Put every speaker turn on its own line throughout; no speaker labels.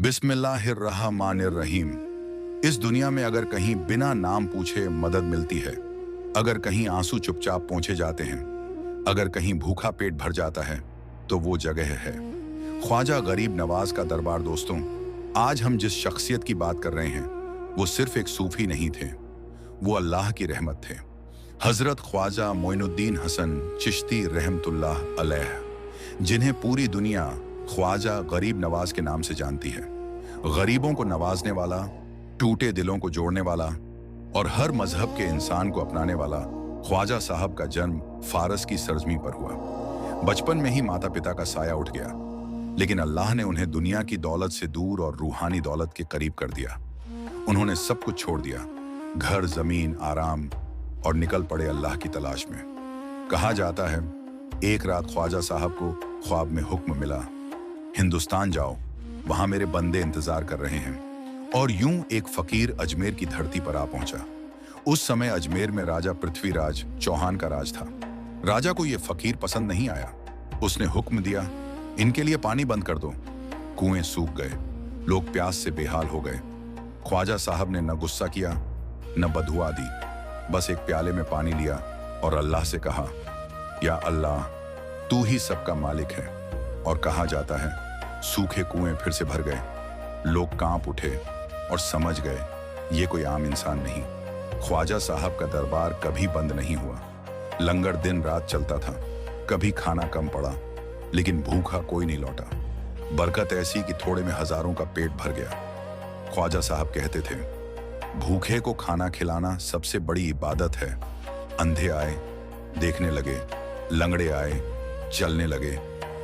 बिस्मिल्लाहिर्रहमानिर्रहीम। इस दुनिया में अगर कहीं बिना नाम पूछे मदद मिलती है, अगर कहीं आंसू चुपचाप पोंछे जाते हैं, अगर कहीं भूखा पेट भर जाता है, तो वो जगह है ख्वाजा गरीब नवाज का दरबार। दोस्तों, आज हम जिस शख्सियत की बात कर रहे हैं वो सिर्फ एक सूफी नहीं थे, वो अल्लाह की रहमत थे। हजरत ख्वाजा मोइनुद्दीन हसन चिश्ती रहमतुल्लाह अलैह, जिन्हें पूरी दुनिया ख्वाजा गरीब नवाज के नाम से जानती है। गरीबों को नवाजने वाला, टूटे दिलों को जोड़ने वाला और हर मजहब के इंसान को अपनाने वाला ख्वाजा साहब का जन्म फारस की सरजमी पर हुआ। बचपन में ही माता पिता का साया उठ गया, लेकिन अल्लाह ने उन्हें दुनिया की दौलत से दूर और रूहानी दौलत के करीब कर दिया। उन्होंने सब कुछ छोड़ दिया, घर, जमीन, आराम, और निकल पड़े अल्लाह की तलाश में। कहा जाता है एक रात ख्वाजा साहब को ख्वाब में हुक्म मिला, हिंदुस्तान जाओ, वहां मेरे बंदे इंतजार कर रहे हैं। और यूं एक फकीर अजमेर की धरती पर आ पहुंचा। उस समय अजमेर में राजा पृथ्वीराज चौहान का राज था। राजा को यह फकीर पसंद नहीं आया। उसने हुक्म दिया, इनके लिए पानी बंद कर दो। कुएं सूख गए, लोग प्यास से बेहाल हो गए। ख्वाजा साहब ने न गुस्सा किया न बदुआ दी, बस एक प्याले में पानी लिया और अल्लाह से कहा, या अल्लाह, तू ही सबका मालिक है। और कहा जाता है सूखे कुएं फिर से भर गए। लोग कांप उठे और समझ गए ये कोई आम इंसान नहीं। ख्वाजा साहब का दरबार कभी बंद नहीं हुआ। लंगर दिन रात चलता था। कभी खाना कम पड़ा, लेकिन भूखा कोई नहीं लौटा। बरकत ऐसी कि थोड़े में हजारों का पेट भर गया। ख्वाजा साहब कहते थे, भूखे को खाना खिलाना सबसे बड़ी इबादत है। अंधे आए, देखने लगे, लंगड़े आए, चलने लगे,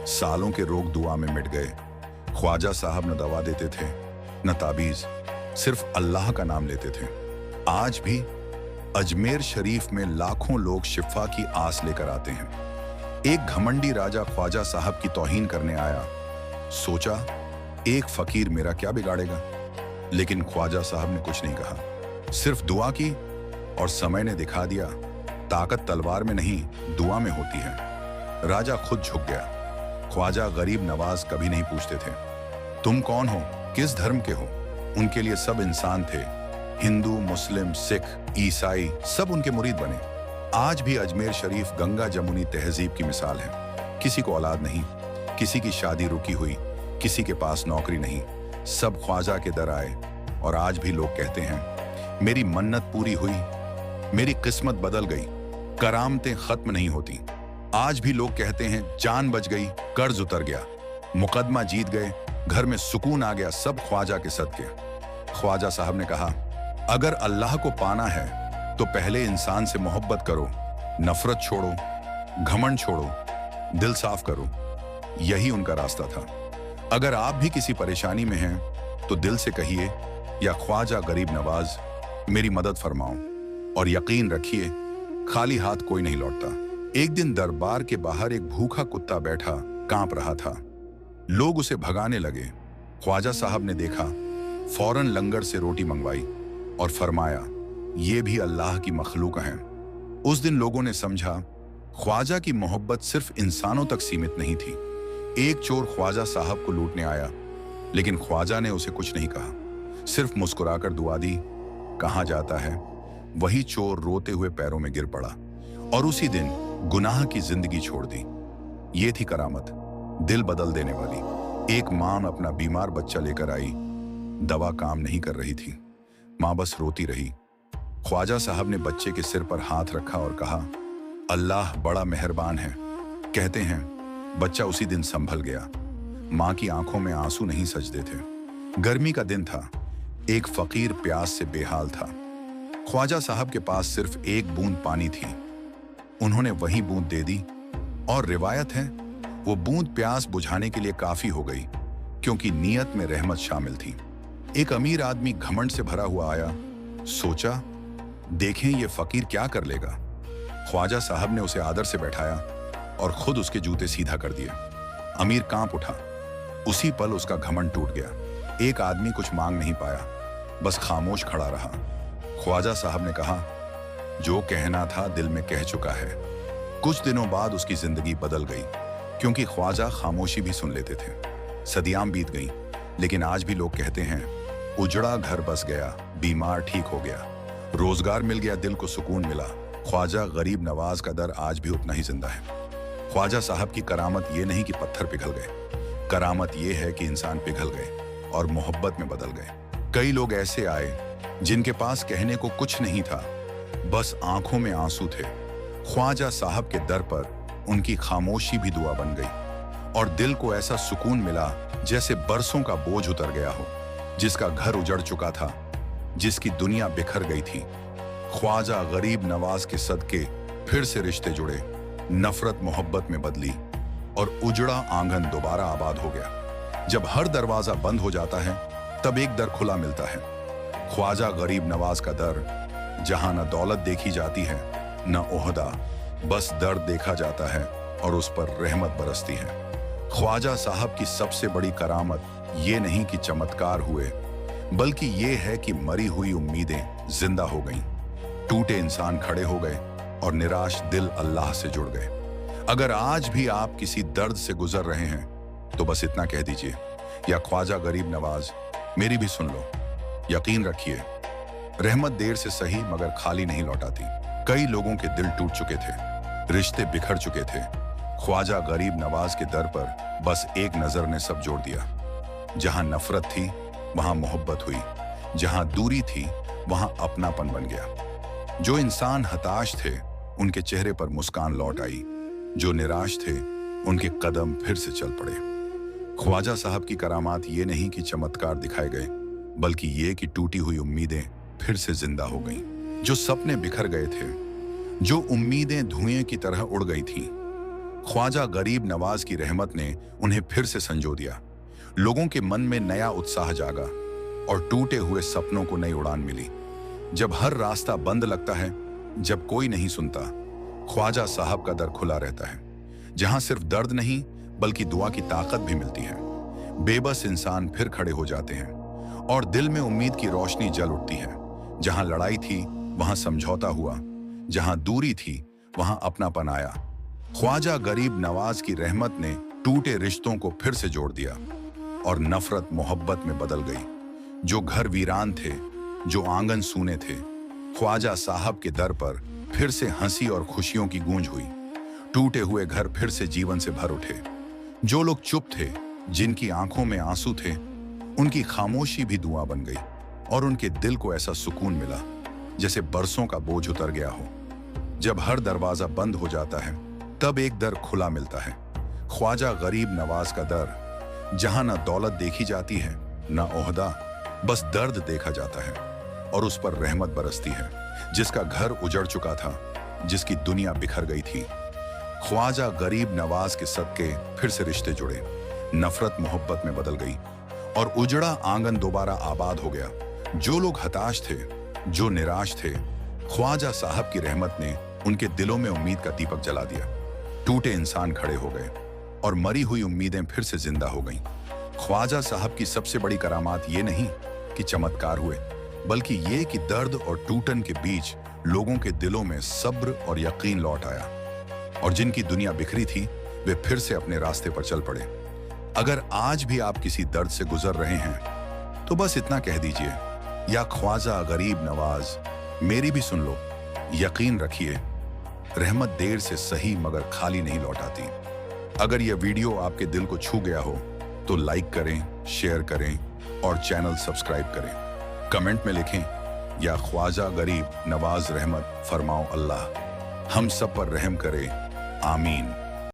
सालों के रोग दुआ में मिट गए। ख्वाजा साहब न दवा देते थे न ताबीज, सिर्फ अल्लाह का नाम लेते थे। आज भी अजमेर शरीफ में लाखों लोग शिफा की आस लेकर आते हैं। एक घमंडी राजा ख्वाजा साहब की तौहीन करने आया। सोचा एक फकीर मेरा क्या बिगाड़ेगा, लेकिन ख्वाजा साहब ने कुछ नहीं कहा, सिर्फ दुआ की। और समय ने दिखा दिया, ताकत तलवार में नहीं दुआ में होती है। राजा खुद झुक गया। ख्वाजा गरीब नवाज कभी नहीं पूछते थे, तुम कौन हो, किस धर्म के हो। उनके लिए सब इंसान थे। हिंदू, मुस्लिम, सिख, ईसाई, सब उनके मुरीद बने। आज भी अजमेर शरीफ गंगा जमुनी तहजीब की मिसाल है। किसी को औलाद नहीं, किसी की शादी रुकी हुई, किसी के पास नौकरी नहीं, सब ख्वाजा के दर आए। और आज भी लोग कहते हैं मेरी मन्नत पूरी हुई, मेरी किस्मत बदल गई, करामतें खत्म नहीं होती। आज भी लोग कहते हैं जान बच गई, कर्ज उतर गया, मुकदमा जीत गए, घर में सुकून आ गया, सब ख्वाजा के सदके। ख्वाजा साहब ने कहा, अगर अल्लाह को पाना है तो पहले इंसान से मोहब्बत करो, नफरत छोड़ो, घमंड छोड़ो, दिल साफ करो। यही उनका रास्ता था। अगर आप भी किसी परेशानी में हैं तो दिल से कहिए, या ख्वाजा गरीब नवाज मेरी मदद फरमाओ। और यकीन रखिए खाली हाथ कोई नहीं लौटता। एक दिन दरबार के बाहर एक भूखा कुत्ता बैठा कांप रहा था। लोग उसे भगाने लगे। ख्वाजा साहब ने देखा, फौरन लंगर से रोटी मंगवाई और फरमाया, ये भी अल्लाह की मखलूक हैं। उस दिन लोगों ने समझा ख्वाजा की मोहब्बत सिर्फ इंसानों तक सीमित नहीं थी। एक चोर ख्वाजा साहब को लूटने आया, लेकिन ख्वाजा ने उसे कुछ नहीं कहा, सिर्फ मुस्कुराकर दुआ दी। कहा जाता है वही चोर रोते हुए पैरों में गिर पड़ा और उसी दिन गुनाह की जिंदगी छोड़ दी। ये थी करामत, दिल बदल देने वाली। एक मां अपना बीमार बच्चा लेकर आई। दवा काम नहीं कर रही थी, मां बस रोती रही। ख्वाजा साहब ने बच्चे के सिर पर हाथ रखा और कहा, अल्लाह बड़ा मेहरबान है। कहते हैं बच्चा उसी दिन संभल गया। मां की आंखों में आंसू नहीं सजदे थे। गर्मी का दिन था, एक फकीर प्यास से बेहाल था। ख्वाजा साहब के पास सिर्फ एक बूंद पानी थी। उन्होंने वही बूंद दे दी, और रिवायत है वो बूंद प्यास बुझाने के लिए काफी हो गई, क्योंकि नीयत में रहमत शामिल थी। एक अमीर आदमी घमंड से भरा हुआ आया। सोचा देखें ये फकीर क्या कर लेगा। ख्वाजा साहब ने उसे आदर से बैठाया और खुद उसके जूते सीधा कर दिए। अमीर कांप उठा। उसी पल उसका घमंड टूट गया। एक आदमी कुछ मांग नहीं पाया, बस खामोश खड़ा रहा। ख्वाजा साहब ने कहा, जो कहना था दिल में कह चुका है। कुछ दिनों बाद उसकी जिंदगी बदल गई, क्योंकि ख्वाजा खामोशी भी सुन लेते थे। सदियां बीत गईं, लेकिन आज भी लोग कहते हैं, उजड़ा घर बस गया, बीमार ठीक हो गया, रोजगार मिल गया, दिल को सुकून मिला। ख्वाजा गरीब नवाज का दर आज भी उतना ही जिंदा है। ख्वाजा साहब की करामत ये नहीं कि पत्थर पिघल गए, करामत ये है कि इंसान पिघल गए और मोहब्बत में बदल गए। कई लोग ऐसे आए जिनके पास कहने को कुछ नहीं था, बस आंखों में आंसू थे। ख्वाजा साहब के दर पर उनकी खामोशी भी दुआ बन गई और दिल को ऐसा सुकून मिला जैसे बरसों का बोझ उतर गया हो। जिसका घर उजड़ चुका था, जिसकी दुनिया बिखर गई थी, ख्वाजा गरीब नवाज के सदके फिर से रिश्ते जुड़े, नफरत मोहब्बत में बदली और उजड़ा आंगन दोबारा आबाद हो गया। जब हर दरवाजा बंद हो जाता है तब एक दर खुला मिलता है। ख्वाजा गरीब नवाज का दर, जहां न दौलत देखी जाती है न ओहदा, बस दर्द देखा जाता है और उस पर रहमत बरसती है। ख्वाजा साहब की सबसे बड़ी करामत ये नहीं कि चमत्कार हुए, बल्कि ये है कि मरी हुई उम्मीदें जिंदा हो गईं, टूटे इंसान खड़े हो गए और निराश दिल अल्लाह से जुड़ गए। अगर आज भी आप किसी दर्द से गुजर रहे हैं तो बस इतना कह दीजिए, या ख्वाजा गरीब नवाज मेरी भी सुन लो। यकीन रखिए, रहमत देर से सही मगर खाली नहीं लौटाती। कई लोगों के दिल टूट चुके थे, रिश्ते बिखर चुके थे। ख्वाजा गरीब नवाज के दर पर बस एक नजर ने सब जोड़ दिया। जहां नफरत थी वहां मोहब्बत हुई, जहां दूरी थी वहां अपनापन बन गया। जो इंसान हताश थे उनके चेहरे पर मुस्कान लौट आई, जो निराश थे उनके कदम फिर से चल पड़े। ख्वाजा साहब की करामात ये नहीं कि चमत्कार दिखाए गए, बल्कि ये कि टूटी हुई उम्मीदें फिर से जिंदा हो गईं। जो सपने बिखर गए थे, जो उम्मीदें धुएं की तरह उड़ गई थीं, ख्वाजा गरीब नवाज की रहमत ने उन्हें फिर से संजो दिया। लोगों के मन में नया उत्साह जागा और टूटे हुए सपनों को नई उड़ान मिली। जब हर रास्ता बंद लगता है, जब कोई नहीं सुनता, ख्वाजा साहब का दर खुला रहता है, जहां सिर्फ दर्द नहीं बल्कि दुआ की ताकत भी मिलती है। बेबस इंसान फिर खड़े हो जाते हैं और दिल में उम्मीद की रोशनी जल उठती है। जहां लड़ाई थी वहां समझौता हुआ, जहां दूरी थी वहां अपनापन आया। ख्वाजा गरीब नवाज की रहमत ने टूटे रिश्तों को फिर से जोड़ दिया और नफरत मोहब्बत में बदल गई। जो घर वीरान थे, जो आंगन सूने थे, ख्वाजा साहब के दर पर फिर से हंसी और खुशियों की गूंज हुई। टूटे हुए घर फिर से जीवन से भर उठे। जो लोग चुप थे, जिनकी आंखों में आंसू थे, उनकी खामोशी भी दुआ बन गई और उनके दिल को ऐसा सुकून मिला जैसे बरसों का बोझ उतर गया हो। जब हर दरवाजा बंद हो जाता है तब एक दर खुला मिलता है। ख्वाजा गरीब नवाज का दर, जहां न दौलत देखी जाती है न ओहदा, बस दर्द देखा जाता है और उस पर रहमत बरसती है। जिसका घर उजड़ चुका था, जिसकी दुनिया बिखर गई थी, ख्वाजा गरीब नवाज के सदके फिर से रिश्ते जुड़े, नफरत मोहब्बत में बदल गई और उजड़ा आंगन दोबारा आबाद हो गया। जो लोग हताश थे, जो निराश थे, ख्वाजा साहब की रहमत ने उनके दिलों में उम्मीद का दीपक जला दिया। टूटे इंसान खड़े हो गए और मरी हुई उम्मीदें फिर से जिंदा हो गईं। ख्वाजा साहब की सबसे बड़ी करामात ये नहीं कि चमत्कार हुए, बल्कि ये कि दर्द और टूटन के बीच लोगों के दिलों में सब्र और यकीन लौट आया और जिनकी दुनिया बिखरी थी वे फिर से अपने रास्ते पर चल पड़े। अगर आज भी आप किसी दर्द से गुजर रहे हैं तो बस इतना कह दीजिए, या ख्वाजा गरीब नवाज मेरी भी सुन लो। यकीन रखिए, रहमत देर से सही मगर खाली नहीं लौटाती। अगर यह वीडियो आपके दिल को छू गया हो तो लाइक करें, शेयर करें और चैनल सब्सक्राइब करें। कमेंट में लिखें, या ख्वाजा गरीब नवाज रहमत फरमाओ अल्लाह हम सब पर रहम करे, आमीन।